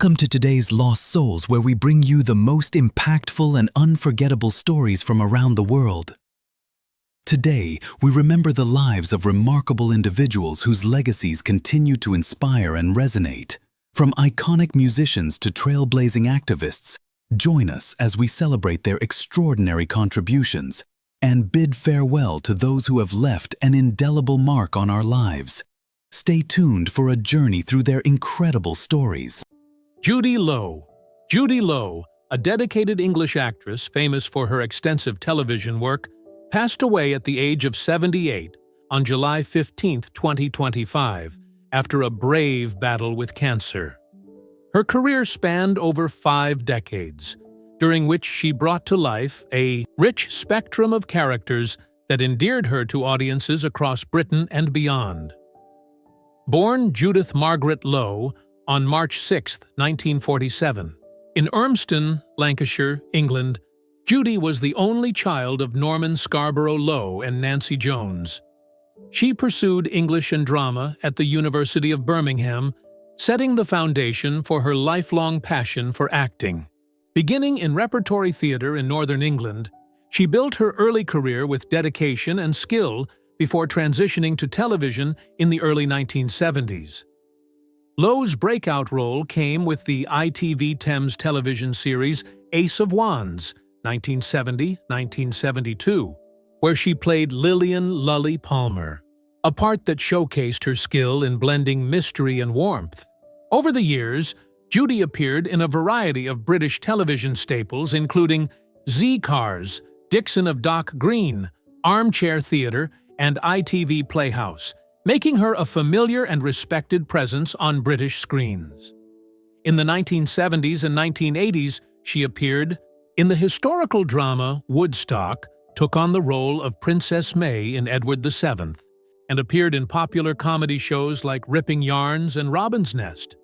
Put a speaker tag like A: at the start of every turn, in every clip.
A: Welcome to today's Lost Souls, where we bring you the most impactful and unforgettable stories from around the world. Today, we remember the lives of remarkable individuals whose legacies continue to inspire and resonate. From iconic musicians to trailblazing activists, join us as we celebrate their extraordinary contributions and bid farewell to those who have left an indelible mark on our lives. Stay tuned for a journey through their incredible stories.
B: Judy Loe. Judy Loe, a dedicated English actress famous for her extensive television work, passed away at the age of 78 on July 15, 2025, after a brave battle with cancer. Her career spanned over 5 decades, during which she brought to life a rich spectrum of characters that endeared her to audiences across Britain and beyond. Born Judith Margaret Loe on March 6, 1947, in Urmston, Lancashire, England, Judy was the only child of Norman Scarborough Loe and Nancy Jones. She pursued English and drama at the University of Birmingham, setting the foundation for her lifelong passion for acting. Beginning in repertory theatre in Northern England, she built her early career with dedication and skill before transitioning to television in the early 1970s. Loe's breakout role came with the ITV Thames television series Ace of Wands, 1970-1972, where she played Lillian Lully Palmer, a part that showcased her skill in blending mystery and warmth. Over the years, Judy appeared in a variety of British television staples including Z-Cars, Dixon of Dock Green, Armchair Theatre, and ITV Playhouse, making her a familiar and respected presence on British screens. In the 1970s and 1980s, she appeared in the historical drama Woodstock, took on the role of Princess May in Edward VII, and appeared in popular comedy shows like Ripping Yarns and Robin's Nest.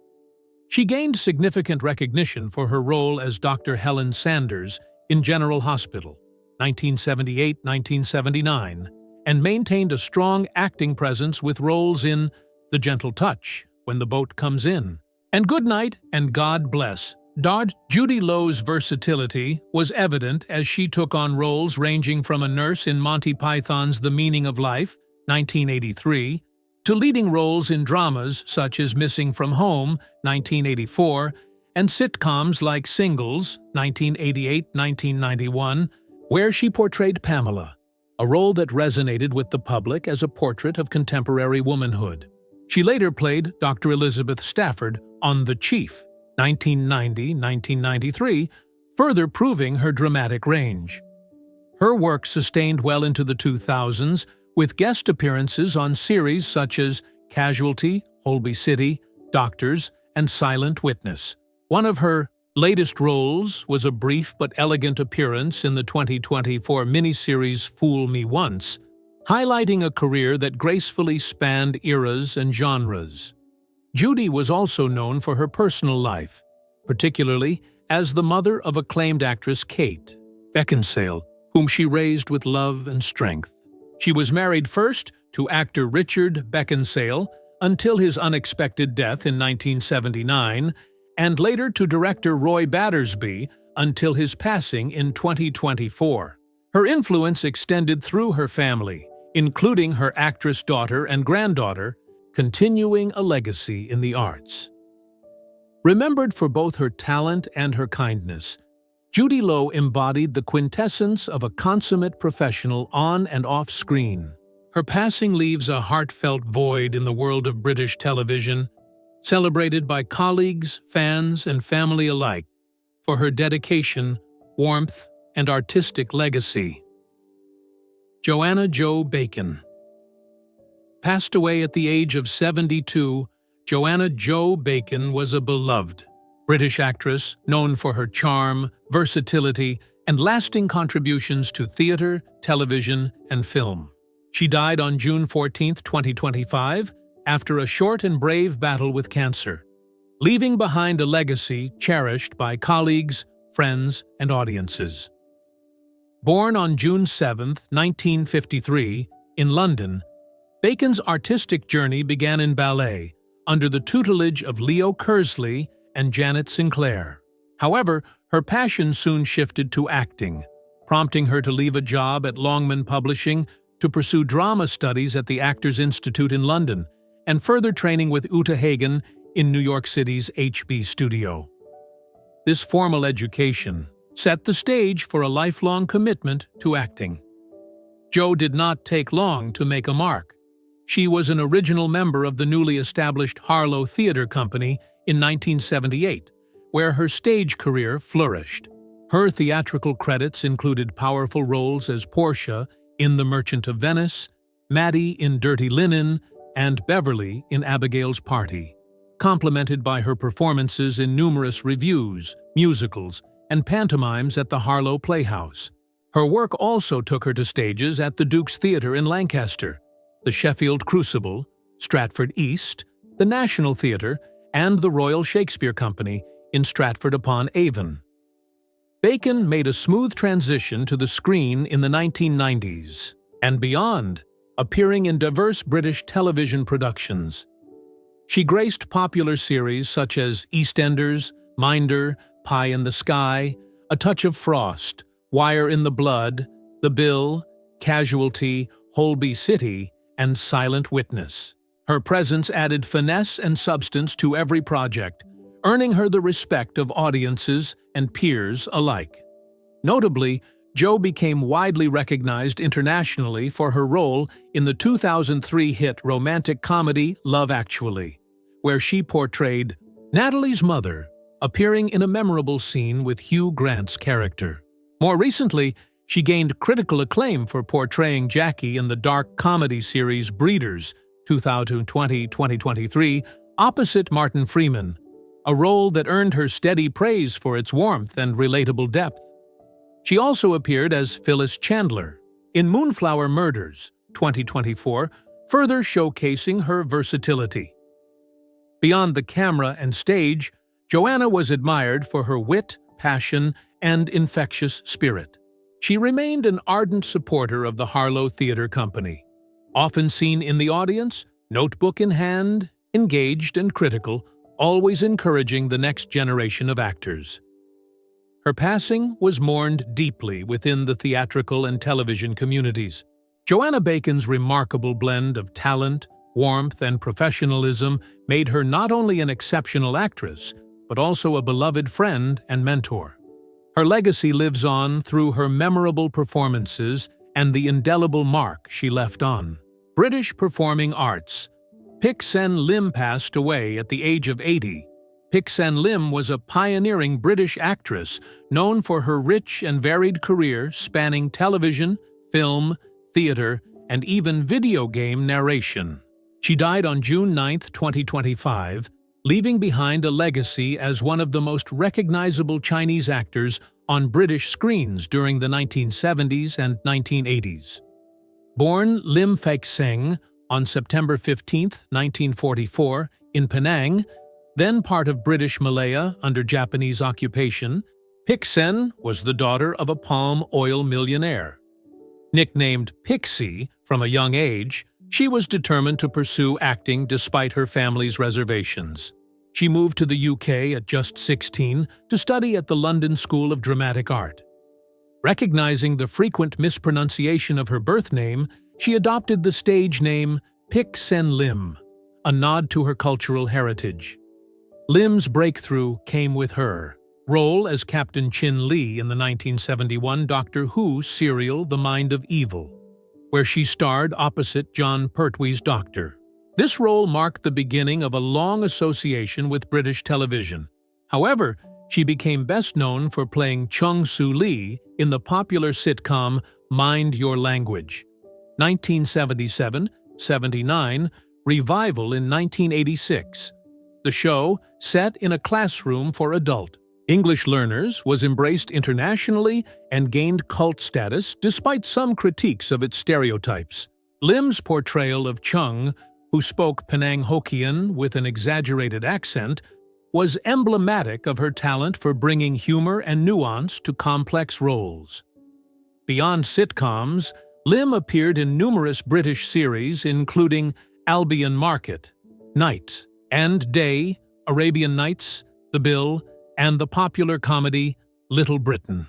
B: She gained significant recognition for her role as Dr. Helen Sanders in General Hospital, 1978-1979, and maintained a strong acting presence with roles in The Gentle Touch, When the Boat Comes In, and Good Night and God Bless. Judy Loe's versatility was evident as she took on roles ranging from a nurse in Monty Python's The Meaning of Life, 1983, to leading roles in dramas such as Missing from Home, 1984, and sitcoms like Singles, 1988-1991, where she portrayed Pamela, a role that resonated with the public as a portrait of contemporary womanhood. She later played Dr. Elizabeth Stafford on The Chief, 1990-1993, further proving her dramatic range. Her work sustained well into the 2000s, with guest appearances on series such as Casualty, Holby City, Doctors, and Silent Witness. One of her latest roles was a brief but elegant appearance in the 2024 miniseries Fool Me Once, highlighting a career that gracefully spanned eras and genres. Judy was also known for her personal life, particularly as the mother of acclaimed actress Kate Beckinsale, whom she raised with love and strength. She was married first to actor Richard Beckinsale until his unexpected death in 1979, and later to director Roy Battersby until his passing in 2024. Her influence extended through her family, including her actress daughter and granddaughter, continuing a legacy in the arts. Remembered for both her talent and her kindness, Judy Loe embodied the quintessence of a consummate professional on and off screen. Her passing leaves a heartfelt void in the world of British television, celebrated by colleagues, fans, and family alike for her dedication, warmth, and artistic legacy. Joanna Jo Bacon. Passed away at the age of 72, Joanna Jo Bacon was a beloved British actress known for her charm, versatility, and lasting contributions to theatre, television, and film. She died on June 14, 2025, after a short and brave battle with cancer, leaving behind a legacy cherished by colleagues, friends, and audiences. Born on June 7, 1953, in London, Bacon's artistic journey began in ballet under the tutelage of Leo Kersley and Janet Sinclair. However, her passion soon shifted to acting, prompting her to leave a job at Longman Publishing to pursue drama studies at the Actors Institute in London and further training with Uta Hagen in New York City's HB studio. This formal education set the stage for a lifelong commitment to acting. Jo did not take long to make a mark. She was an original member of the newly established Harlow Theatre Company in 1978, where her stage career flourished. Her theatrical credits included powerful roles as Portia in The Merchant of Venice, Maddie in Dirty Linen, and Beverly in Abigail's Party, complemented by her performances in numerous revues, musicals, and pantomimes at the Harlow Playhouse. Her work also took her to stages at the Duke's Theatre in Lancaster, the Sheffield Crucible, Stratford East, the National Theatre, and the Royal Shakespeare Company in Stratford-upon-Avon. Bacon made a smooth transition to the screen in the 1990s and beyond, appearing in diverse British television productions. She graced popular series such as EastEnders, Minder, Pie in the Sky, A Touch of Frost, Wire in the Blood, The Bill, Casualty, Holby City, and Silent Witness. Her presence added finesse and substance to every project, earning her the respect of audiences and peers alike. Notably, Jo became widely recognized internationally for her role in the 2003 hit romantic comedy Love Actually, where she portrayed Natalie's mother, appearing in a memorable scene with Hugh Grant's character. More recently, she gained critical acclaim for portraying Jackie in the dark comedy series Breeders, 2020-2023, opposite Martin Freeman, a role that earned her steady praise for its warmth and relatable depth. She also appeared as Phyllis Chandler in Moonflower Murders, 2024, further showcasing her versatility. Beyond the camera and stage, Joanna was admired for her wit, passion, and infectious spirit. She remained an ardent supporter of the Harlow Theatre Company, often seen in the audience, notebook in hand, engaged and critical, always encouraging the next generation of actors. Her passing was mourned deeply within the theatrical and television communities. Joanna Bacon's remarkable blend of talent, warmth, and professionalism made her not only an exceptional actress, but also a beloved friend and mentor. Her legacy lives on through her memorable performances and the indelible mark she left on British performing arts. Pik-Sen Lim passed away at the age of 80. Pik-Sen Lim was a pioneering British actress known for her rich and varied career spanning television, film, theater, and even video game narration. She died on June 9, 2025, leaving behind a legacy as one of the most recognizable Chinese actors on British screens during the 1970s and 1980s. Born Lim Fei-Seng on September 15, 1944, in Penang, then part of British Malaya under Japanese occupation, Pik-Sen was the daughter of a palm oil millionaire. Nicknamed Pixie from a young age, she was determined to pursue acting despite her family's reservations. She moved to the UK at just 16 to study at the London School of Dramatic Art. Recognizing the frequent mispronunciation of her birth name, she adopted the stage name Pik-Sen Lim, a nod to her cultural heritage. Lim's breakthrough came with her role as Captain Chin Lee in the 1971 Doctor Who serial The Mind of Evil, where she starred opposite John Pertwee's Doctor. This role marked the beginning of a long association with British television. However, she became best known for playing Chung Soo Lee in the popular sitcom Mind Your Language, 1977-79, revival in 1986. The show, set in a classroom for adult English learners, was embraced internationally and gained cult status despite some critiques of its stereotypes. Lim's portrayal of Chung, who spoke Penang Hokkien with an exaggerated accent, was emblematic of her talent for bringing humor and nuance to complex roles. Beyond sitcoms, Lim appeared in numerous British series including Albion Market, Night and Day, Arabian Nights, The Bill, and the popular comedy Little Britain.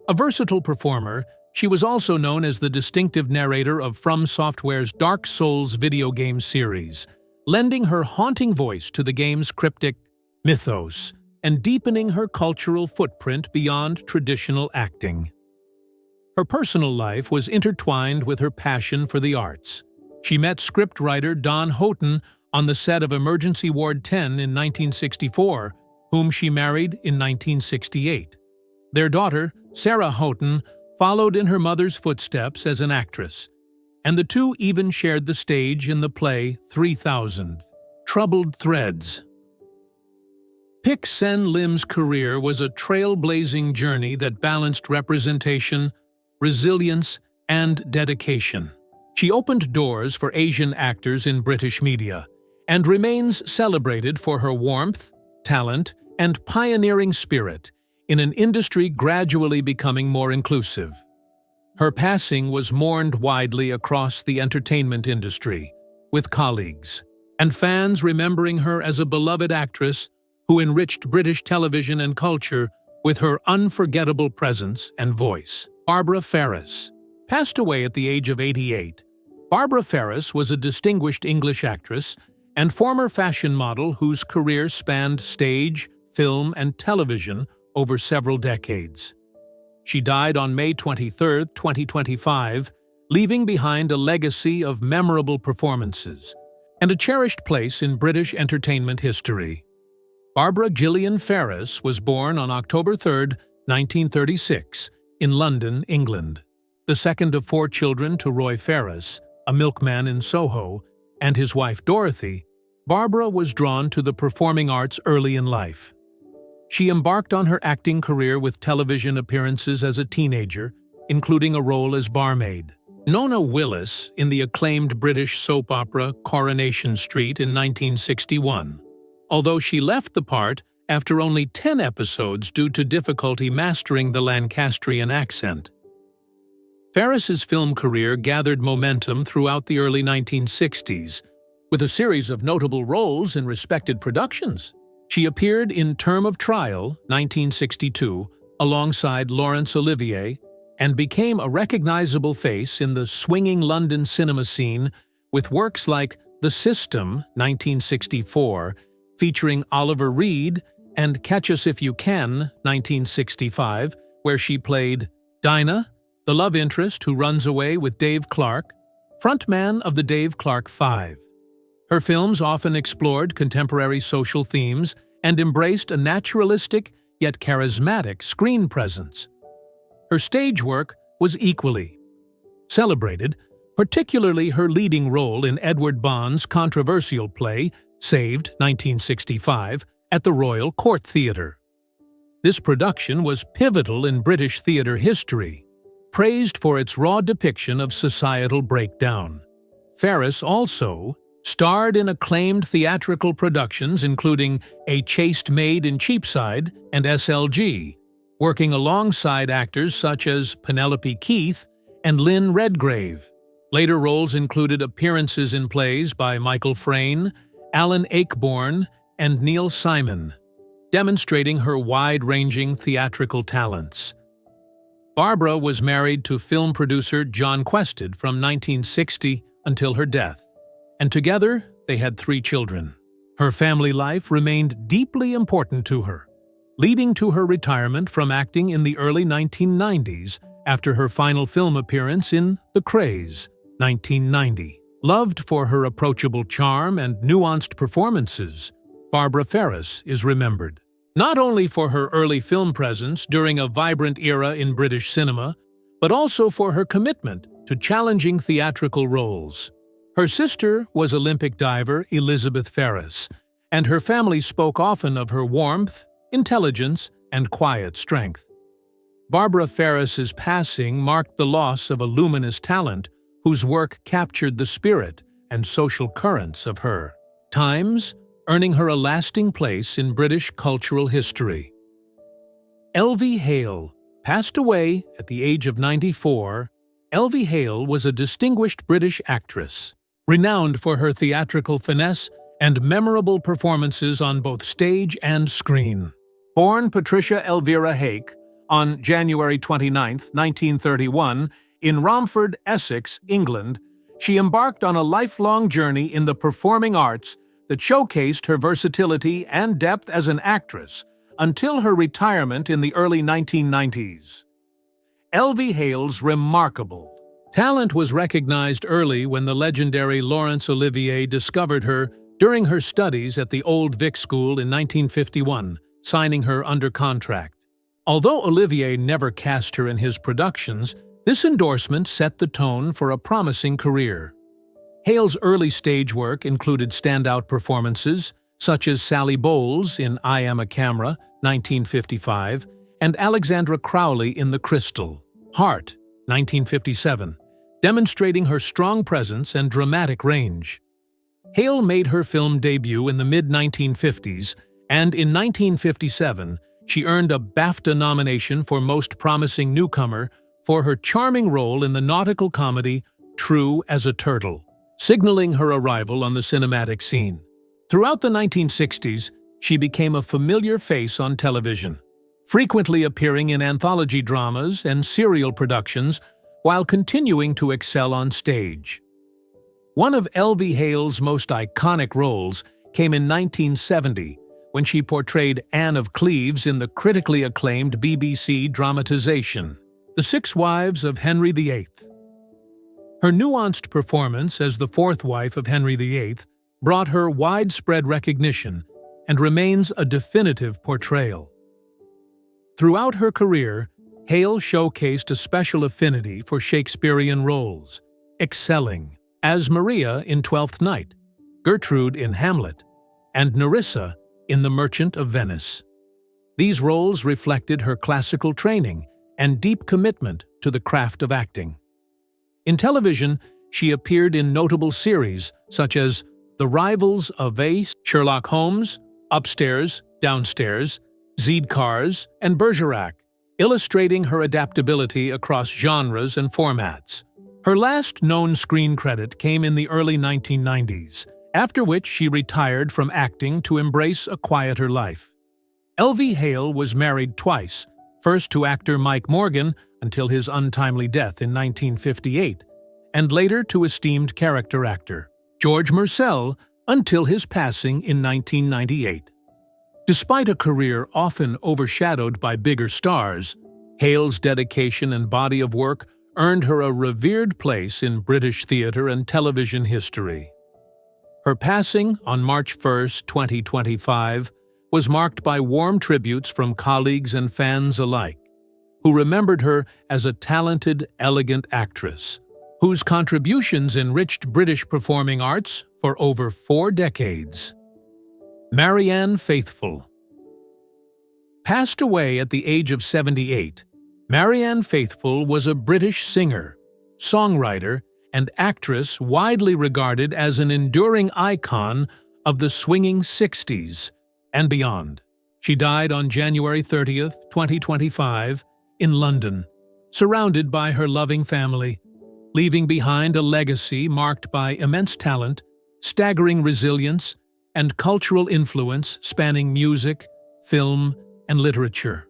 B: A versatile performer, she was also known as the distinctive narrator of From Software's Dark Souls video game series, lending her haunting voice to the game's cryptic mythos and deepening her cultural footprint beyond traditional acting. Her personal life was intertwined with her passion for the arts. She met scriptwriter Don Houghton on the set of Emergency Ward 10 in 1964, whom she married in 1968. Their daughter, Sarah Houghton, followed in her mother's footsteps as an actress, and the two even shared the stage in the play 3000. Troubled Threads. Pik-Sen Lim's career was a trailblazing journey that balanced representation, resilience, and dedication. She opened doors for Asian actors in British media and remains celebrated for her warmth, talent, and pioneering spirit in an industry gradually becoming more inclusive. Her passing was mourned widely across the entertainment industry, with colleagues and fans remembering her as a beloved actress who enriched British television and culture with her unforgettable presence and voice. Barbara Ferris. Passed away at the age of 88, Barbara Ferris was a distinguished English actress and former fashion model whose career spanned stage, film, and television over several decades. She died on May 23, 2025, leaving behind a legacy of memorable performances and a cherished place in British entertainment history. Barbara Gillian Ferris was born on October 3, 1936, in London, England. The second of 4 children to Roy Ferris, a milkman in Soho, and his wife Dorothy, Barbara was drawn to the performing arts early in life. She embarked on her acting career with television appearances as a teenager, including a role as barmaid. Nona Willis in the acclaimed British soap opera Coronation Street in 1961, although she left the part after only 10 episodes due to difficulty mastering the Lancastrian accent. Ferris's film career gathered momentum throughout the early 1960s, with a series of notable roles in respected productions. She appeared in Term of Trial, 1962, alongside Laurence Olivier, and became a recognizable face in the swinging London cinema scene with works like The System, 1964, featuring Oliver Reed, and Catch Us If You Can, 1965, where she played Dinah, the love interest who runs away with Dave Clark, frontman of the Dave Clark Five. Her films often explored contemporary social themes and embraced a naturalistic yet charismatic screen presence. Her stage work was equally celebrated, particularly her leading role in Edward Bond's controversial play, Saved, 1965, at the Royal Court Theatre. This production was pivotal in British theatre history, praised for its raw depiction of societal breakdown. Ferris also starred in acclaimed theatrical productions including A Chaste Maid in Cheapside and SLG, working alongside actors such as Penelope Keith and Lynn Redgrave. Later roles included appearances in plays by Michael Frayn, Alan Ayckbourn, and Neil Simon, demonstrating her wide-ranging theatrical talents. Barbara was married to film producer John Quested from 1960 until her death, and together they had 3 children. Her family life remained deeply important to her, leading to her retirement from acting in the early 1990s after her final film appearance in The Craze, 1990. Loved for her approachable charm and nuanced performances, Barbara Ferris is remembered not only for her early film presence during a vibrant era in British cinema, but also for her commitment to challenging theatrical roles. Her sister was Olympic diver Elizabeth Ferris, and her family spoke often of her warmth, intelligence, and quiet strength. Barbara Ferris's passing marked the loss of a luminous talent whose work captured the spirit and social currents of her times, earning her a lasting place in British cultural history. Elvi Hale passed away at the age of 94. Elvi Hale was a distinguished British actress, renowned for her theatrical finesse and memorable performances on both stage and screen. Born Patricia Elvira Hake on January 29, 1931, in Romford, Essex, England, she embarked on a lifelong journey in the performing arts that showcased her versatility and depth as an actress until her retirement in the early 1990s. Elvi Hale's remarkable talent was recognized early when the legendary Laurence Olivier discovered her during her studies at the Old Vic School in 1951, signing her under contract. Although Olivier never cast her in his productions, this endorsement set the tone for a promising career. Hale's early stage work included standout performances such as Sally Bowles in I Am a Camera, 1955, and Alexandra Crowley in The Crystal, Heart, 1957, demonstrating her strong presence and dramatic range. Hale made her film debut in the mid-1950s, and in 1957, she earned a BAFTA nomination for Most Promising Newcomer for her charming role in the nautical comedy True as a Turtle, signaling her arrival on the cinematic scene. Throughout the 1960s, she became a familiar face on television, frequently appearing in anthology dramas and serial productions while continuing to excel on stage. One of Elvi Hale's most iconic roles came in 1970 when she portrayed Anne of Cleves in the critically acclaimed BBC dramatization, The Six Wives of Henry VIII. Her nuanced performance as the fourth wife of Henry VIII brought her widespread recognition and remains a definitive portrayal. Throughout her career, Hale showcased a special affinity for Shakespearean roles, excelling as Maria in Twelfth Night, Gertrude in Hamlet, and Nerissa in The Merchant of Venice. These roles reflected her classical training and deep commitment to the craft of acting. In television, she appeared in notable series such as The Rivals of Ace, Sherlock Holmes, Upstairs, Downstairs, Zeed-Cars, and Bergerac, illustrating her adaptability across genres and formats. Her last known screen credit came in the early 1990s, after which she retired from acting to embrace a quieter life. Elvi Hale was married twice, first to actor Mike Morgan until his untimely death in 1958, and later to esteemed character actor George Murcell until his passing in 1998. Despite a career often overshadowed by bigger stars, Hale's dedication and body of work earned her a revered place in British theatre and television history. Her passing on March 1, 2025, was marked by warm tributes from colleagues and fans alike, who remembered her as a talented, elegant actress, whose contributions enriched British performing arts for over 4 decades. Marianne Faithfull. Passed away at the age of 78, Marianne Faithfull was a British singer, songwriter, and actress widely regarded as an enduring icon of the swinging 60s and beyond. She died on January 30, 2025, in London, surrounded by her loving family, leaving behind a legacy marked by immense talent, staggering resilience, and cultural influence spanning music, film, and literature.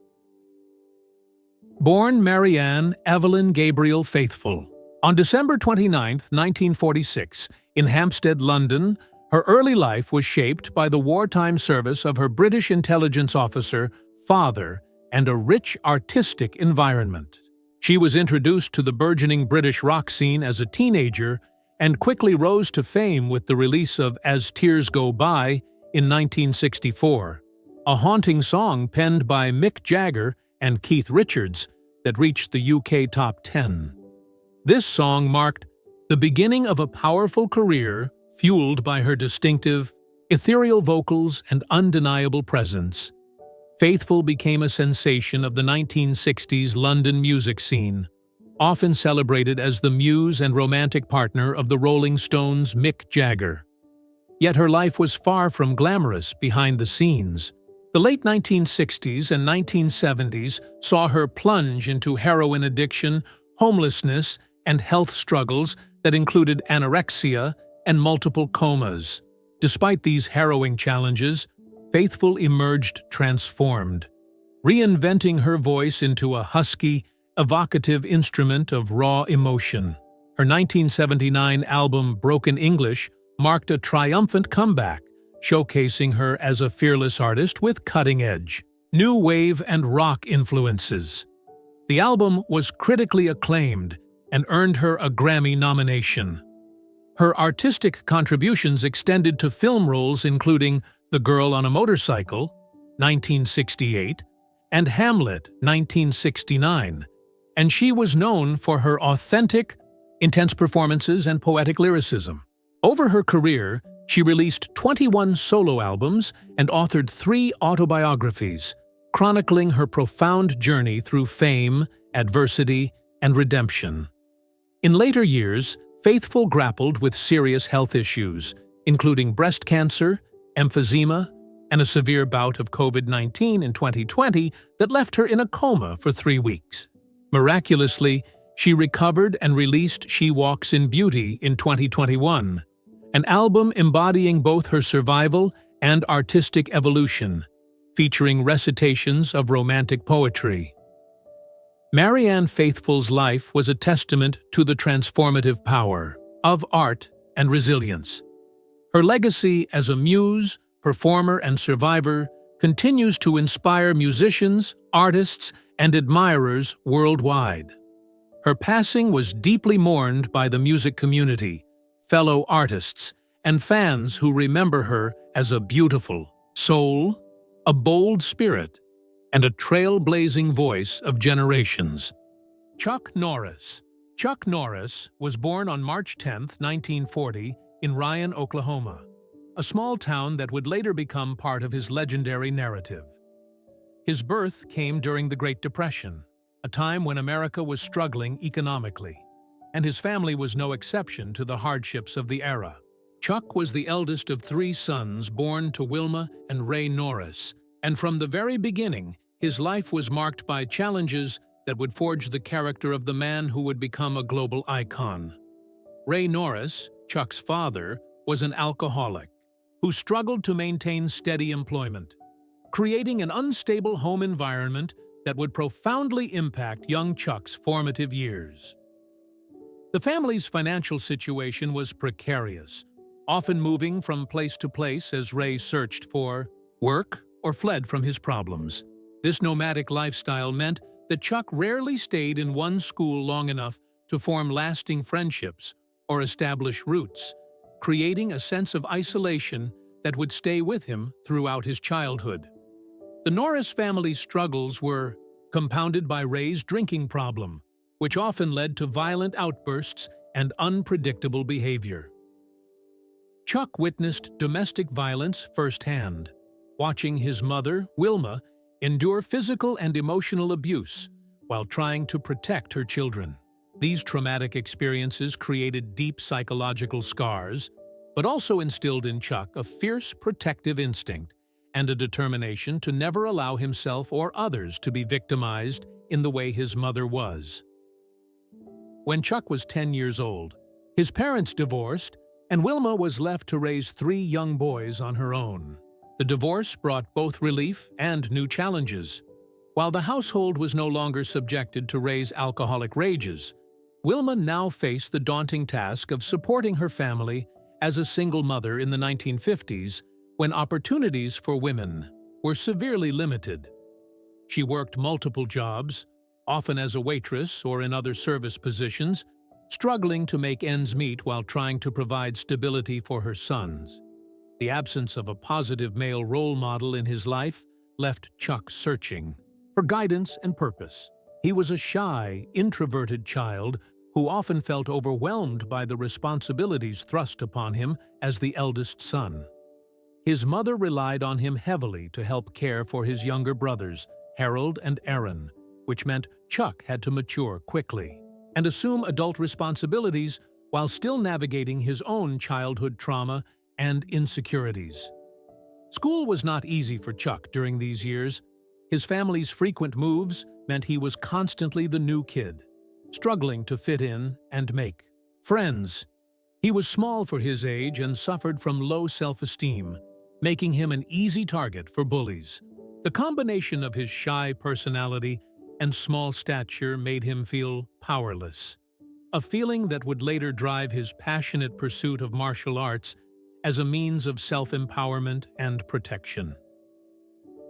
B: Born Marianne Evelyn Gabriel Faithfull on December 29, 1946, in Hampstead, London, her early life was shaped by the wartime service of her British intelligence officer, father, and a rich artistic environment. She was introduced to the burgeoning British rock scene as a teenager and quickly rose to fame with the release of As Tears Go By in 1964, a haunting song penned by Mick Jagger and Keith Richards that reached the UK Top 10. This song marked the beginning of a powerful career fueled by her distinctive, ethereal vocals and undeniable presence. Faithfull became a sensation of the 1960s London music scene, often celebrated as the muse and romantic partner of the Rolling Stones' Mick Jagger. Yet her life was far from glamorous behind the scenes. The late 1960s and 1970s saw her plunge into heroin addiction, homelessness, and health struggles that included anorexia and multiple comas. Despite these harrowing challenges, Faithfull emerged transformed, reinventing her voice into a husky, evocative instrument of raw emotion. Her 1979 album Broken English marked a triumphant comeback, showcasing her as a fearless artist with cutting-edge, new wave and rock influences. The album was critically acclaimed and earned her a Grammy nomination. Her artistic contributions extended to film roles including The Girl on a Motorcycle, 1968, and Hamlet, 1969, and she was known for her authentic, intense performances and poetic lyricism. Over her career, she released 21 solo albums and authored 3 autobiographies, chronicling her profound journey through fame, adversity, and redemption. In later years, Faithfull grappled with serious health issues, including breast cancer, emphysema, and a severe bout of COVID-19 in 2020 that left her in a coma for 3 weeks. Miraculously, she recovered and released She Walks in Beauty in 2021, an album embodying both her survival and artistic evolution, featuring recitations of romantic poetry. Marianne Faithfull's life was a testament to the transformative power of art and resilience. Her legacy as a muse, performer, and survivor continues to inspire musicians, artists, and admirers worldwide. Her passing was deeply mourned by the music community, fellow artists, and fans who remember her as a beautiful soul, a bold spirit, and a trailblazing voice of generations. Chuck Norris. Chuck Norris was born on March 10, 1940, in Ryan, Oklahoma, a small town that would later become part of his legendary narrative. His birth came during the Great Depression, a time when America was struggling economically, and his family was no exception to the hardships of the era. Chuck was the eldest of 3 sons born to Wilma and Ray Norris, and from the very beginning, his life was marked by challenges that would forge the character of the man who would become a global icon. Ray Norris, Chuck's father, was an alcoholic who struggled to maintain steady employment, creating an unstable home environment that would profoundly impact young Chuck's formative years. The family's financial situation was precarious, often moving from place to place as Ray searched for work or fled from his problems. This nomadic lifestyle meant that Chuck rarely stayed in one school long enough to form lasting friendships or establish roots, creating a sense of isolation that would stay with him throughout his childhood. The Norris family's struggles were compounded by Ray's drinking problem, which often led to violent outbursts and unpredictable behavior. Chuck witnessed domestic violence firsthand, watching his mother, Wilma, endure physical and emotional abuse while trying to protect her children. These traumatic experiences created deep psychological scars, but also instilled in Chuck a fierce protective instinct and a determination to never allow himself or others to be victimized in the way his mother was. When Chuck was 10 years old, his parents divorced, and Wilma was left to raise 3 young boys on her own. The divorce brought both relief and new challenges. While the household was no longer subjected to Ray's alcoholic rages, Wilma now faced the daunting task of supporting her family as a single mother in the 1950s, when opportunities for women were severely limited. She worked multiple jobs, often as a waitress or in other service positions, struggling to make ends meet while trying to provide stability for her sons. The absence of a positive male role model in his life left Chuck searching for guidance and purpose. He was a shy, introverted child who often felt overwhelmed by the responsibilities thrust upon him as the eldest son. His mother relied on him heavily to help care for his younger brothers, Harold and Aaron, which meant Chuck had to mature quickly and assume adult responsibilities while still navigating his own childhood trauma and insecurities. School was not easy for Chuck during these years. His family's frequent moves meant he was constantly the new kid, struggling to fit in and make friends. He was small for his age and suffered from low self-esteem, making him an easy target for bullies. The combination of his shy personality and small stature made him feel powerless, a feeling that would later drive his passionate pursuit of martial arts as a means of self-empowerment and protection.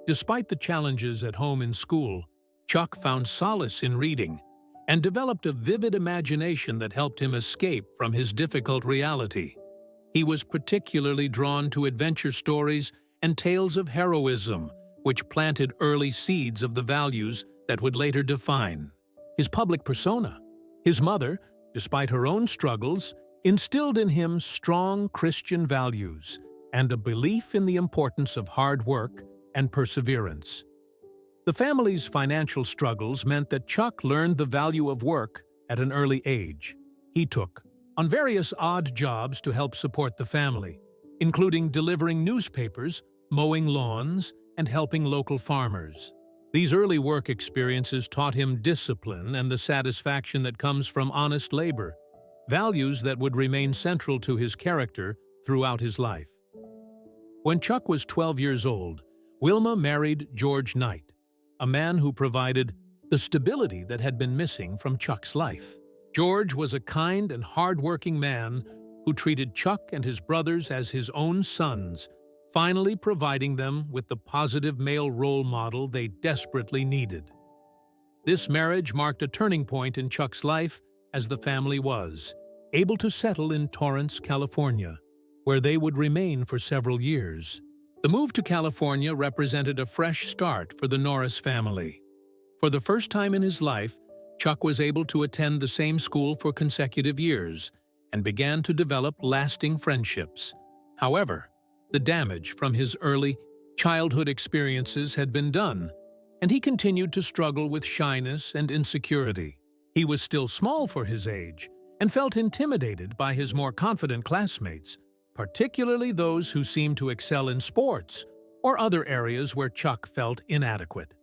B: Despite the challenges at home and school, Chuck found solace in reading and developed a vivid imagination that helped him escape from his difficult reality. He was particularly drawn to adventure stories and tales of heroism, which planted early seeds of the values that would later define his public persona. His mother, despite her own struggles, instilled in him strong Christian values and a belief in the importance of hard work and perseverance. The family's financial struggles meant that Chuck learned the value of work at an early age. He took on various odd jobs to help support the family, including delivering newspapers, mowing lawns, and helping local farmers. These early work experiences taught him discipline and the satisfaction that comes from honest labor, values that would remain central to his character throughout his life. When Chuck was 12 years old, Wilma married George Knight, a man who provided the stability that had been missing from Chuck's life. George was a kind and hard-working man who treated Chuck and his brothers as his own sons, finally providing them with the positive male role model they desperately needed. This marriage marked a turning point in Chuck's life as the family was able to settle in Torrance, California, where they would remain for several years. The move to California represented a fresh start for the Norris family. For the first time in his life, Chuck was able to attend the same school for consecutive years and began to develop lasting friendships. However, the damage from his early childhood experiences had been done, and he continued to struggle with shyness and insecurity. He was still small for his age and felt intimidated by his more confident classmates, particularly those who seemed to excel in sports or other areas where Chuck felt inadequate.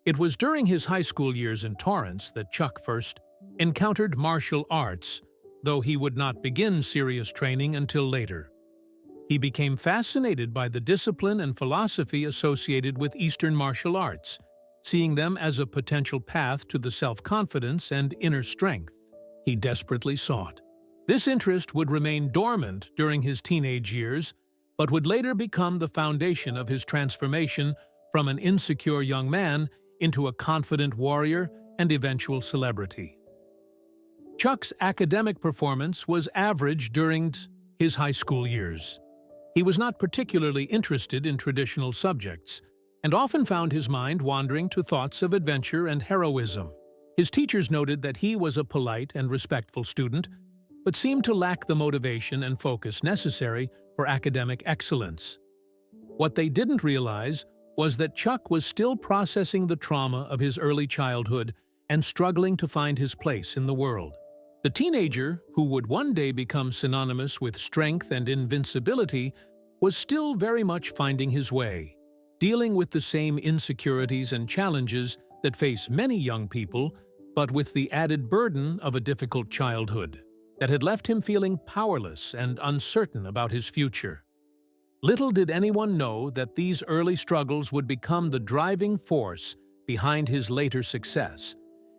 B: It was during his high school years in Torrance that Chuck first encountered martial arts, though he would not begin serious training until later. He became fascinated by the discipline and philosophy associated with Eastern martial arts, seeing them as a potential path to the self-confidence and inner strength he desperately sought. This interest would remain dormant during his teenage years, but would later become the foundation of his transformation from an insecure young man into a confident warrior and eventual celebrity. Chuck's academic performance was average during his high school years. He was not particularly interested in traditional subjects, and often found his mind wandering to thoughts of adventure and heroism. His teachers noted that he was a polite and respectful student, but seemed to lack the motivation and focus necessary for academic excellence. What they didn't realize was that Chuck was still processing the trauma of his early childhood and struggling to find his place in the world. The teenager, who would one day become synonymous with strength and invincibility, was still very much finding his way, dealing with the same insecurities and challenges that face many young people, but with the added burden of a difficult childhood that had left him feeling powerless and uncertain about his future. Little did anyone know that these early struggles would become the driving force behind his later success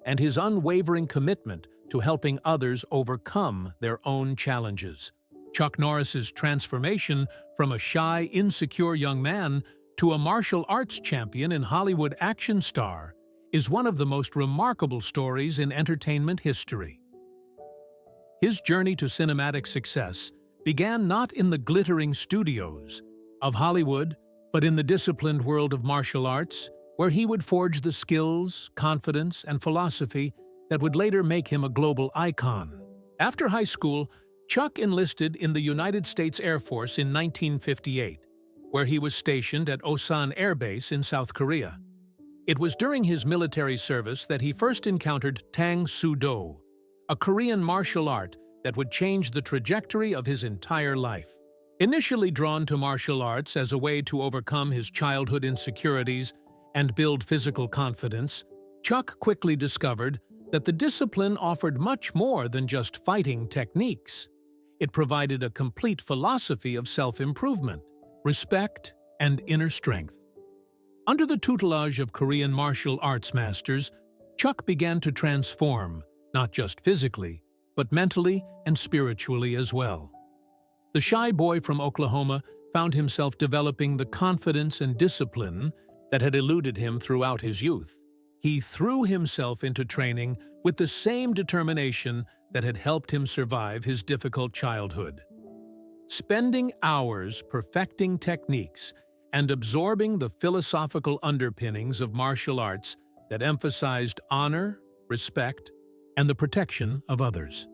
B: and his unwavering commitment to helping others overcome their own challenges. Chuck Norris's transformation from a shy, insecure young man to a martial arts champion and Hollywood action star is one of the most remarkable stories in entertainment history. His journey to cinematic success began not in the glittering studios of Hollywood, but in the disciplined world of martial arts, where he would forge the skills, confidence, and philosophy that would later make him a global icon. After high school, Chuck enlisted in the United States Air Force in 1958, where he was stationed at Osan Air Base in South Korea. It was during his military service that he first encountered Tang Soo Do, a Korean martial art that would change the trajectory of his entire life. Initially drawn to martial arts as a way to overcome his childhood insecurities and build physical confidence, Chuck quickly discovered that the discipline offered much more than just fighting techniques. it provided a complete philosophy of self-improvement, respect, and inner strength. Under the tutelage of Korean martial arts masters, Chuck began to transform, not just physically, but mentally and spiritually as well. The shy boy from Oklahoma found himself developing the confidence and discipline that had eluded him throughout his youth. He threw himself into training with the same determination that had helped him survive his difficult childhood. Spending hours perfecting techniques and absorbing the philosophical underpinnings of martial arts that emphasized honor, respect, and the protection of others.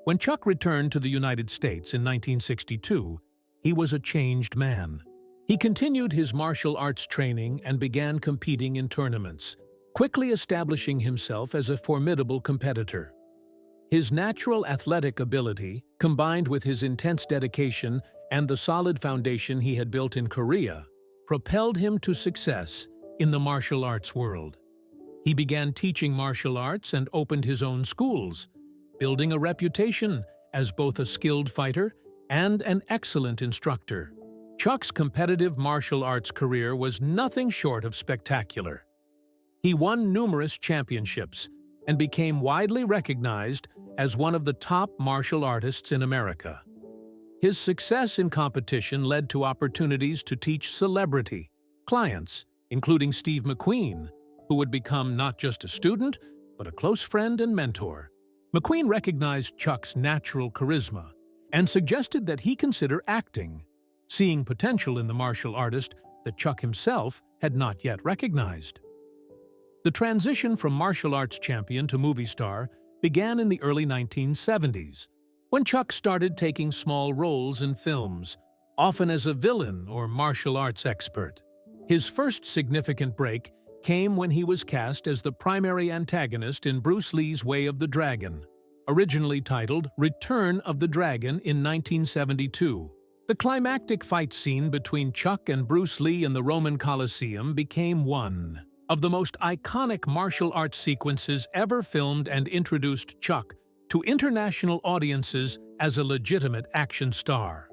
B: When Chuck returned to the United States in 1962, he was a changed man. He continued his martial arts training and began competing in tournaments, quickly establishing himself as a formidable competitor. His natural athletic ability, combined with his intense dedication and the solid foundation he had built in Korea, propelled him to success in the martial arts world. He began teaching martial arts and opened his own schools, building a reputation as both a skilled fighter and an excellent instructor. Chuck's competitive martial arts career was nothing short of spectacular. He won numerous championships and became widely recognized as one of the top martial artists in America. His success in competition led to opportunities to teach celebrity clients, including Steve McQueen, who would become not just a student, but a close friend and mentor. McQueen recognized Chuck's natural charisma and suggested that he consider acting, seeing potential in the martial artist that Chuck himself had not yet recognized. The transition from martial arts champion to movie star began in the early 1970s, when Chuck started taking small roles in films, often as a villain or martial arts expert. His first significant break came when he was cast as the primary antagonist in Bruce Lee's Way of the Dragon, originally titled Return of the Dragon in 1972. The climactic fight scene between Chuck and Bruce Lee in the Roman Colosseum became one of the most iconic martial arts sequences ever filmed and introduced Chuck to international audiences as a legitimate action star.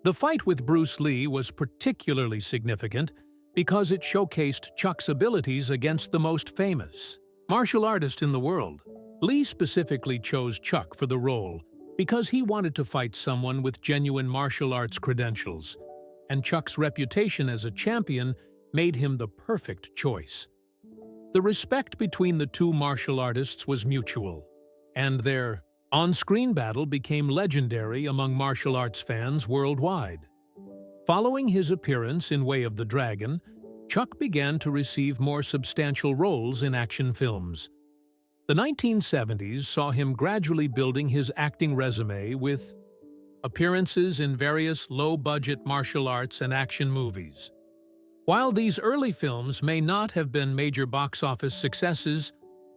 B: The fight with Bruce Lee was particularly significant because it showcased Chuck's abilities against the most famous martial artist in the world. Lee specifically chose Chuck for the role because he wanted to fight someone with genuine martial arts credentials, and Chuck's reputation as a champion made him the perfect choice. The respect between the two martial artists was mutual, and their on-screen battle became legendary among martial arts fans worldwide. Following his appearance in Way of the Dragon, Chuck began to receive more substantial roles in action films. The 1970s saw him gradually building his acting resume with appearances in various low-budget martial arts and action movies. While these early films may not have been major box office successes,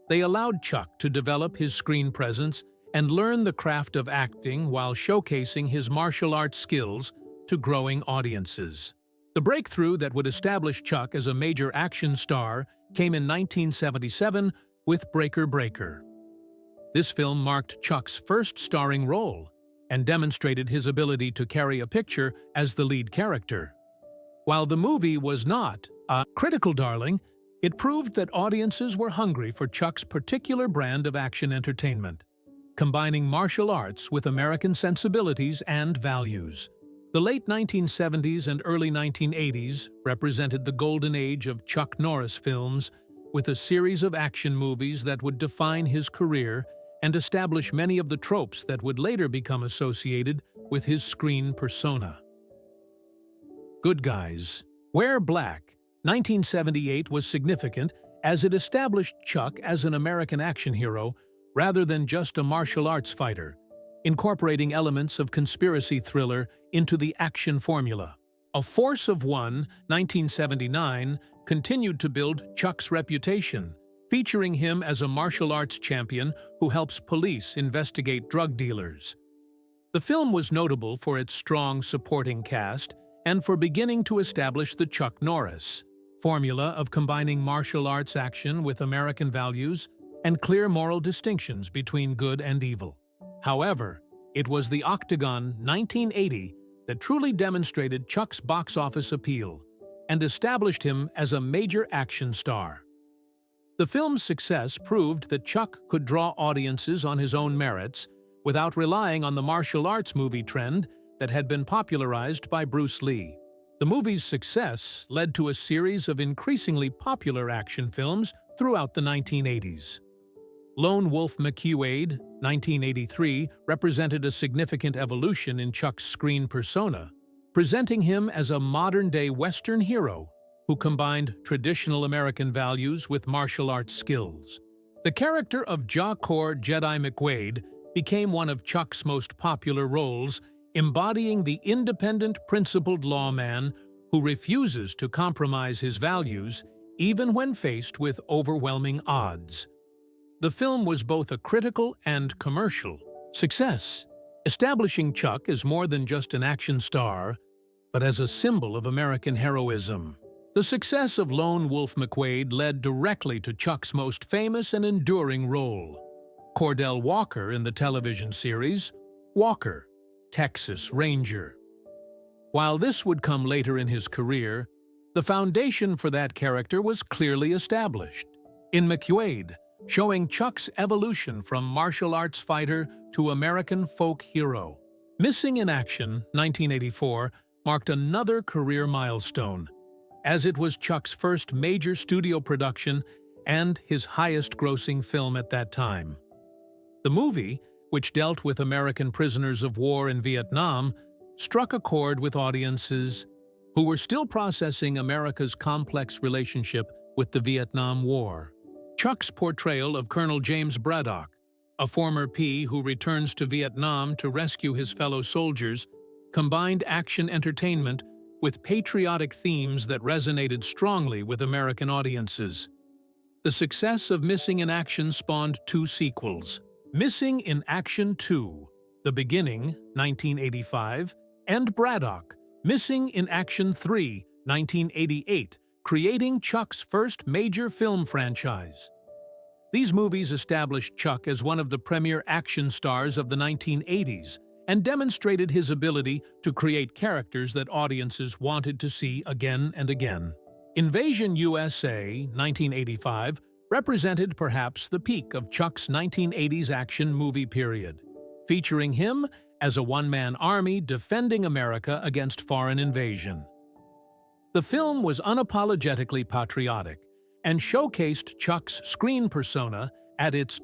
B: they allowed Chuck to develop his screen presence and learn the craft of acting while showcasing his martial arts skills to growing audiences. The breakthrough that would establish Chuck as a major action star came in 1977 with Breaker Breaker. This film marked Chuck's first starring role and demonstrated his ability to carry a picture as the lead character. While the movie was not a critical darling, it proved that audiences were hungry for Chuck's particular brand of action entertainment, combining martial arts with American sensibilities and values. The late 1970s and early 1980s represented the golden age of Chuck Norris films, with a series of action movies that would define his career and establish many of the tropes that would later become associated with his screen persona. Good Guys. Wear Black, 1978, was significant as it established Chuck as an American action hero rather than just a martial arts fighter, incorporating elements of conspiracy thriller into the action formula. A Force of One, 1979, continued to build Chuck's reputation, featuring him as a martial arts champion who helps police investigate drug dealers. The film was notable for its strong supporting cast and for beginning to establish the Chuck Norris formula of combining martial arts action with American values and clear moral distinctions between good and evil. However, It was the Octagon 1980 that truly demonstrated Chuck's box office appeal and established him as a major action star. The film's success proved that Chuck could draw audiences on his own merits without relying on the martial arts movie trend that had been popularized by Bruce Lee. The movie's success led to a series of increasingly popular action films throughout the 1980s. Lone Wolf McQuade, 1983, represented a significant evolution in Chuck's screen persona, presenting him as a modern-day Western hero who combined traditional American values with martial arts skills. The character of Ja-Cor Jedi McQuade became one of Chuck's most popular roles, embodying the independent, principled lawman who refuses to compromise his values even when faced with overwhelming odds. The film was both a critical and commercial success, establishing Chuck as more than just an action star, but as a symbol of American heroism. The success of Lone Wolf McQuade led directly to Chuck's most famous and enduring role, Cordell Walker in the television series Walker, Texas Ranger. While this would come later in his career, the foundation for that character was clearly established in McQuade, showing Chuck's evolution from martial arts fighter to American folk hero. Missing in Action, 1984, marked another career milestone, as it was Chuck's first major studio production and his highest-grossing film at that time. The movie, which dealt with American prisoners of war in Vietnam, struck a chord with audiences who were still processing America's complex relationship with the Vietnam War. Chuck's portrayal of Colonel James Braddock, a former P who returns to Vietnam to rescue his fellow soldiers, combined action entertainment with patriotic themes that resonated strongly with American audiences. The success of Missing in Action spawned two sequels, Missing in Action 2, The Beginning, 1985, and Braddock, Missing in Action 3, 1988, creating Chuck's first major film franchise. These movies established Chuck as one of the premier action stars of the 1980s and demonstrated his ability to create characters that audiences wanted to see again and again. Invasion USA, 1985, represented perhaps the peak of Chuck's 1980s action movie period, featuring him as a one-man army defending America against foreign invasion. The film was unapologetically patriotic and showcased Chuck's screen persona at its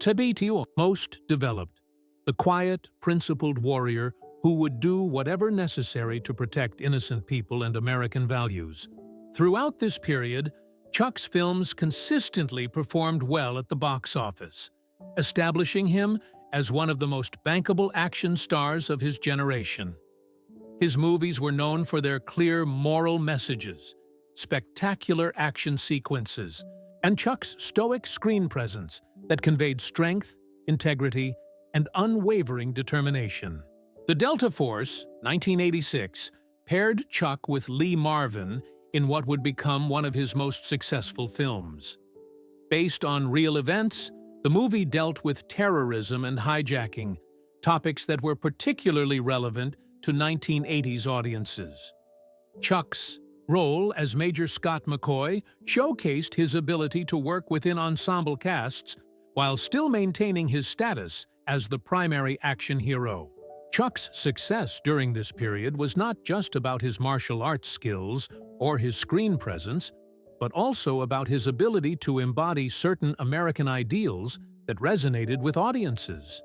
B: most developed, the quiet, principled warrior who would do whatever necessary to protect innocent people and American values. Throughout this period, Chuck's films consistently performed well at the box office, establishing him as one of the most bankable action stars of his generation. His movies were known for their clear moral messages, spectacular action sequences, and Chuck's stoic screen presence that conveyed strength, integrity, and unwavering determination. The Delta Force, 1986, paired Chuck with Lee Marvin in what would become one of his most successful films. Based on real events, the movie dealt with terrorism and hijacking, topics that were particularly relevant to 1980s audiences. Chuck's role as Major Scott McCoy showcased his ability to work within ensemble casts while still maintaining his status as the primary action hero. Chuck's success during this period was not just about his martial arts skills or his screen presence, but also about his ability to embody certain American ideals that resonated with audiences.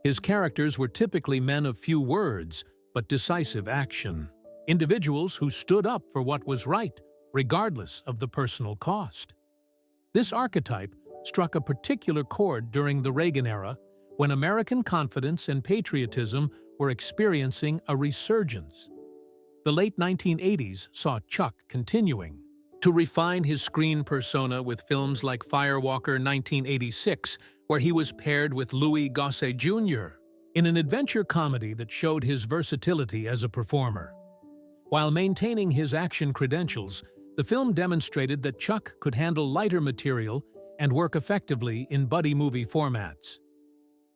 B: His characters were typically men of few words, but decisive action. Individuals who stood up for what was right, regardless of the personal cost. This archetype struck a particular chord during the Reagan era, when American confidence and patriotism were experiencing a resurgence. The late 1980s saw Chuck continuing to refine his screen persona with films like Firewalker 1986, where he was paired with Louis Gossett Jr. in an adventure comedy that showed his versatility as a performer. While maintaining his action credentials, the film demonstrated that Chuck could handle lighter material and work effectively in buddy movie formats.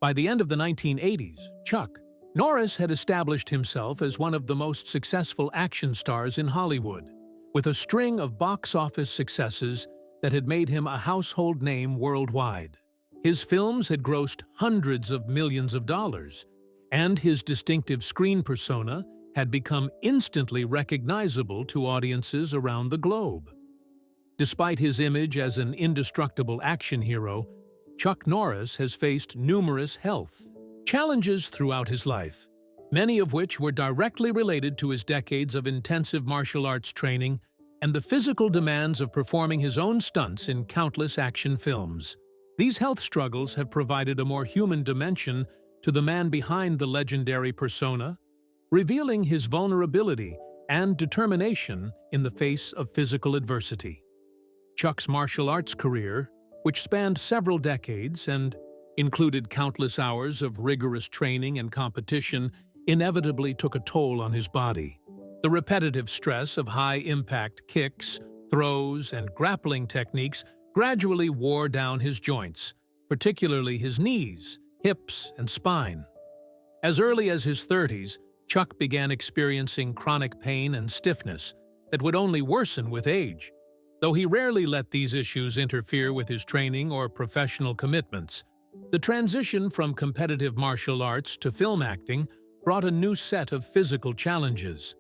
B: By the end of the 1980s, Chuck, Norris had established himself as one of the most successful action stars in Hollywood, with a string of box office successes that had made him a household name worldwide. His films had grossed hundreds of millions of dollars, and his distinctive screen persona had become instantly recognizable to audiences around the globe. Despite his image as an indestructible action hero, Chuck Norris has faced numerous health challenges throughout his life, many of which were directly related to his decades of intensive martial arts training and the physical demands of performing his own stunts in countless action films. These health struggles have provided a more human dimension to the man behind the legendary persona, revealing his vulnerability and determination in the face of physical adversity. Chuck's martial arts career, which spanned several decades and included countless hours of rigorous training and competition, inevitably took a toll on his body. The repetitive stress of high-impact kicks, throws, and grappling techniques gradually wore down his joints, particularly his knees, hips, and spine. As early as his 30s, Chuck began experiencing chronic pain and stiffness that would only worsen with age. Though he rarely let these issues interfere with his training or professional commitments, the transition from competitive martial arts to film acting brought a new set of physical challenges.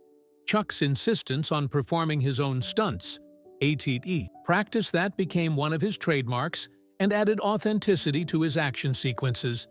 B: Chuck's insistence on performing his own stunts, ATE, practice that became one of his trademarks and added authenticity to his action sequences,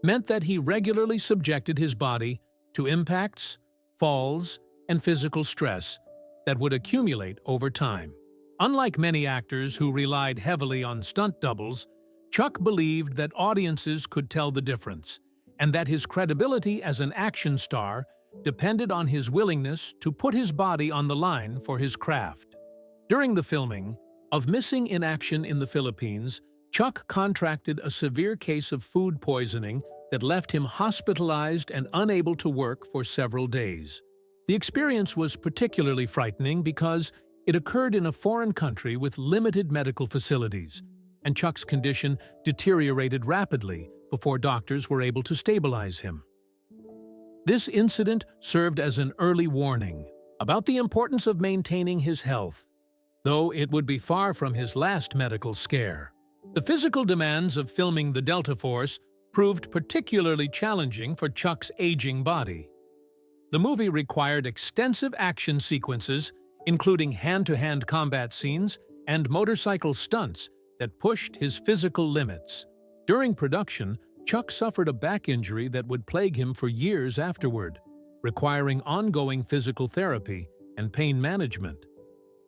B: meant that he regularly subjected his body to impacts, falls, and physical stress that would accumulate over time. Unlike many actors who relied heavily on stunt doubles, Chuck believed that audiences could tell the difference, and that his credibility as an action star depended on his willingness to put his body on the line for his craft. During the filming of Missing in Action in the Philippines, Chuck contracted a severe case of food poisoning that left him hospitalized and unable to work for several days. The experience was particularly frightening because it occurred in a foreign country with limited medical facilities, and Chuck's condition deteriorated rapidly before doctors were able to stabilize him. This incident served as an early warning about the importance of maintaining his health, though it would be far from his last medical scare. The physical demands of filming the Delta Force proved particularly challenging for Chuck's aging body. The movie required extensive action sequences, including hand-to-hand combat scenes and motorcycle stunts that pushed his physical limits. During production, Chuck suffered a back injury that would plague him for years afterward, requiring ongoing physical therapy and pain management.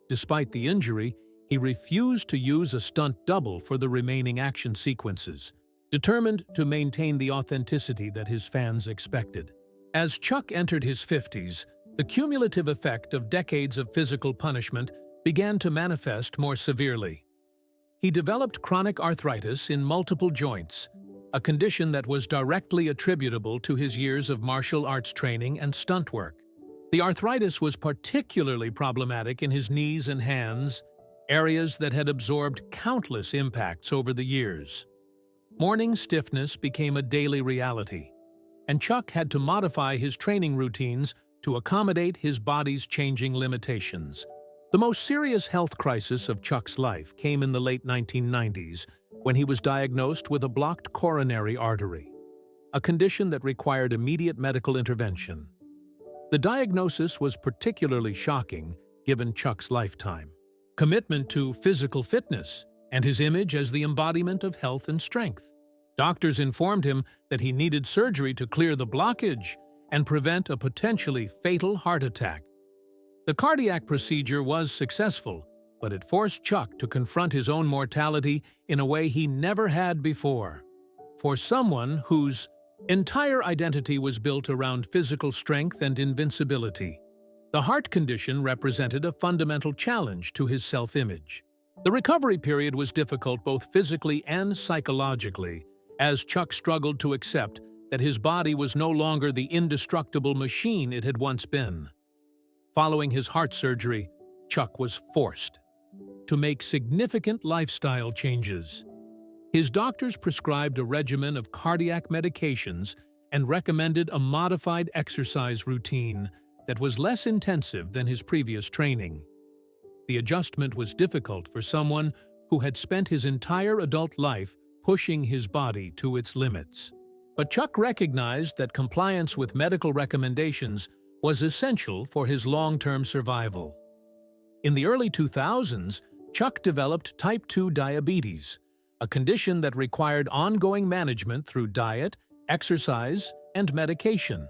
B: Despite the injury, he refused to use a stunt double for the remaining action sequences, determined to maintain the authenticity that his fans expected. As Chuck entered his 50s, the cumulative effect of decades of physical punishment began to manifest more severely. He developed chronic arthritis in multiple joints, a condition that was directly attributable to his years of martial arts training and stunt work. The arthritis was particularly problematic in his knees and hands, areas that had absorbed countless impacts over the years. Morning stiffness became a daily reality, and Chuck had to modify his training routines to accommodate his body's changing limitations. The most serious health crisis of Chuck's life came in the late 1990s when he was diagnosed with a blocked coronary artery, a condition that required immediate medical intervention. The diagnosis was particularly shocking given Chuck's lifetime, commitment to physical fitness, and his image as the embodiment of health and strength. Doctors informed him that he needed surgery to clear the blockage and prevent a potentially fatal heart attack. The cardiac procedure was successful, but it forced Chuck to confront his own mortality in a way he never had before. For someone whose entire identity was built around physical strength and invincibility, the heart condition represented a fundamental challenge to his self-image. The recovery period was difficult both physically and psychologically, as Chuck struggled to accept that his body was no longer the indestructible machine it had once been. Following his heart surgery, Chuck was forced to make significant lifestyle changes. His doctors prescribed a regimen of cardiac medications and recommended a modified exercise routine that was less intensive than his previous training. The adjustment was difficult for someone who had spent his entire adult life pushing his body to its limits. But Chuck recognized that compliance with medical recommendations was essential for his long-term survival. In the early 2000s, Chuck developed type 2 diabetes, a condition that required ongoing management through diet, exercise, and medication.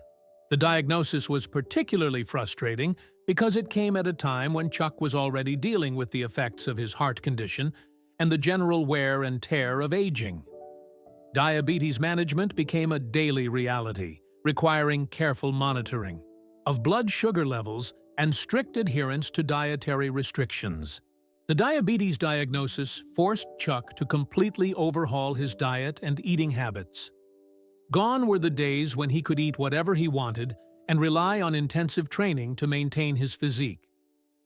B: The diagnosis was particularly frustrating because it came at a time when Chuck was already dealing with the effects of his heart condition and the general wear and tear of aging. Diabetes management became a daily reality, requiring careful monitoring of blood sugar levels and strict adherence to dietary restrictions. The diabetes diagnosis forced Chuck to completely overhaul his diet and eating habits. Gone were the days when he could eat whatever he wanted and rely on intensive training to maintain his physique.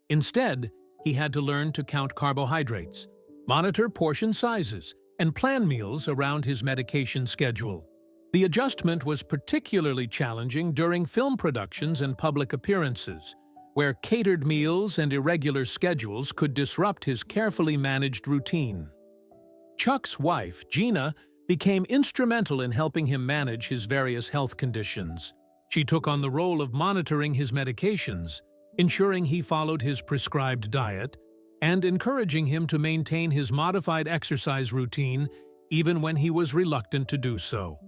B: Instead, he had to learn to count carbohydrates, monitor portion sizes, and plan meals around his medication schedule. The adjustment was particularly challenging during film productions and public appearances, where catered meals and irregular schedules could disrupt his carefully managed routine. Chuck's wife, Gina, became instrumental in helping him manage his various health conditions. She took on the role of monitoring his medications, ensuring he followed his prescribed diet, and encouraging him to maintain his modified exercise routine even when he was reluctant to do so.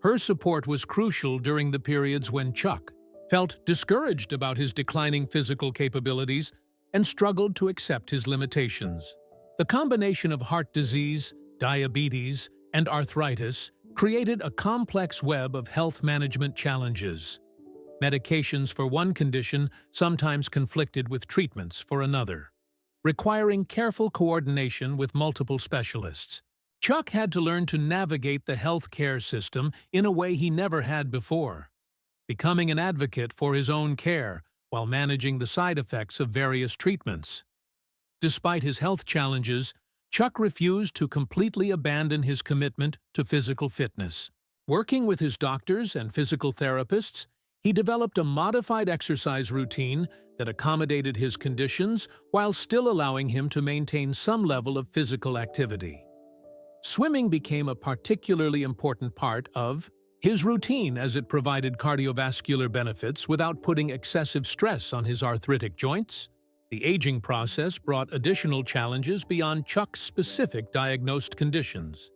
B: Her support was crucial during the periods when Chuck felt discouraged about his declining physical capabilities and struggled to accept his limitations. The combination of heart disease, diabetes, and arthritis created a complex web of health management challenges. Medications for one condition sometimes conflicted with treatments for another, requiring careful coordination with multiple specialists. Chuck had to learn to navigate the healthcare system in a way he never had before, becoming an advocate for his own care while managing the side effects of various treatments. Despite his health challenges, Chuck refused to completely abandon his commitment to physical fitness. Working with his doctors and physical therapists, he developed a modified exercise routine that accommodated his conditions while still allowing him to maintain some level of physical activity. Swimming became a particularly important part of his routine as it provided cardiovascular benefits without putting excessive stress on his arthritic joints. The aging process brought additional challenges beyond Chuck's specific diagnosed conditions.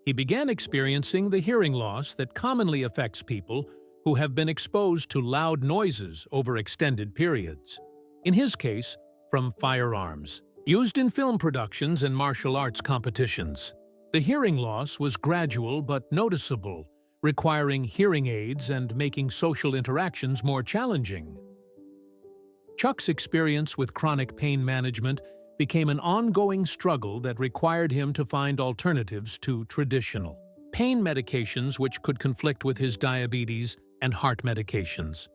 B: He began experiencing the hearing loss that commonly affects people who have been exposed to loud noises over extended periods. In his case, from firearms used in film productions and martial arts competitions. The hearing loss was gradual but noticeable, requiring hearing aids and making social interactions more challenging. Chuck's experience with chronic pain management became an ongoing struggle that required him to find alternatives to traditional pain medications which could conflict with his diabetes and heart medications.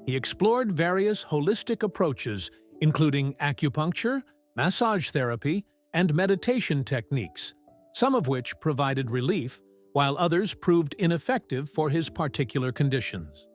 B: He explored various holistic approaches, including acupuncture, massage therapy, and meditation techniques, some of which provided relief, while others proved ineffective for his particular conditions.